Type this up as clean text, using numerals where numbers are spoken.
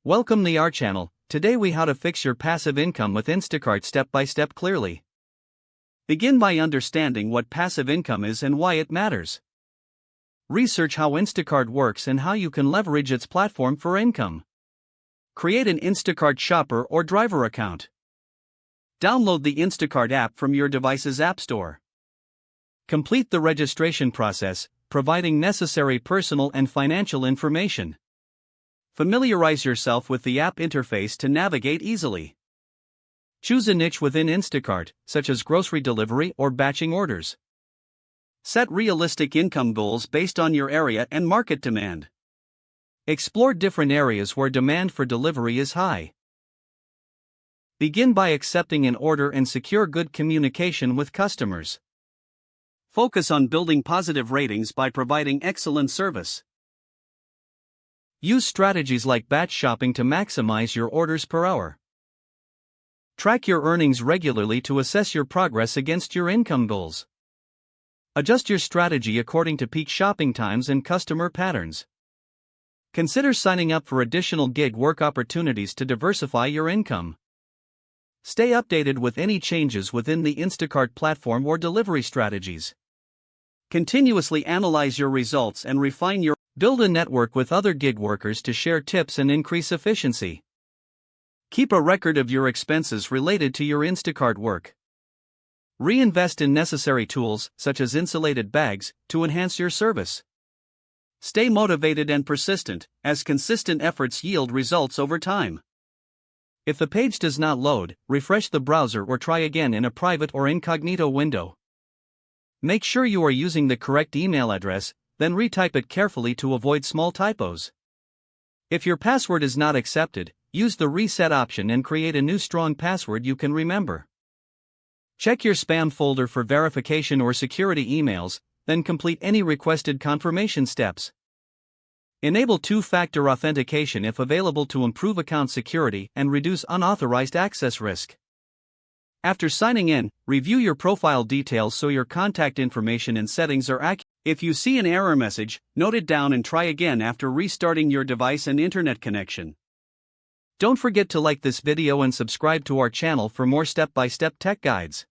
Welcome to our channel. Today we how to fix your passive income with Instacart step by step clearly. Begin by understanding what passive income is and why it matters. Research how Instacart works and how you can leverage its platform for income. Create an Instacart shopper or driver account. Download the Instacart app from your device's app store. Complete the registration process, providing necessary personal and financial information. Familiarize yourself with the app interface to navigate easily. Choose a niche within Instacart, such as grocery delivery or batching orders. Set realistic income goals based on your area and market demand. Explore different areas where demand for delivery is high. Begin by accepting an order and secure good communication with customers. Focus on building positive ratings by providing excellent service. Use strategies like batch shopping to maximize your orders per hour. Track your earnings regularly to assess your progress against your income goals. Adjust your strategy according to peak shopping times and customer patterns. Consider signing up for additional gig work opportunities to diversify your income. Stay updated with any changes within the Instacart platform or delivery strategies. Continuously analyze your results and refine your Build a network with other gig workers to share tips and increase efficiency. Keep a record of your expenses related to your Instacart work. Reinvest in necessary tools, such as insulated bags, to enhance your service. Stay motivated and persistent, as consistent efforts yield results over time. If the page does not load, refresh the browser or try again in a private or incognito window. Make sure you are using the correct email address, then retype it carefully to avoid small typos. If your password is not accepted, use the reset option and create a new strong password you can remember. Check your spam folder for verification or security emails, then complete any requested confirmation steps. Enable two-factor authentication if available to improve account security and reduce unauthorized access risk. After signing in, review your profile details so your contact information and settings are accurate. If you see an error message, note it down and try again after restarting your device and internet connection. Don't forget to like this video and subscribe to our channel for more step-by-step tech guides.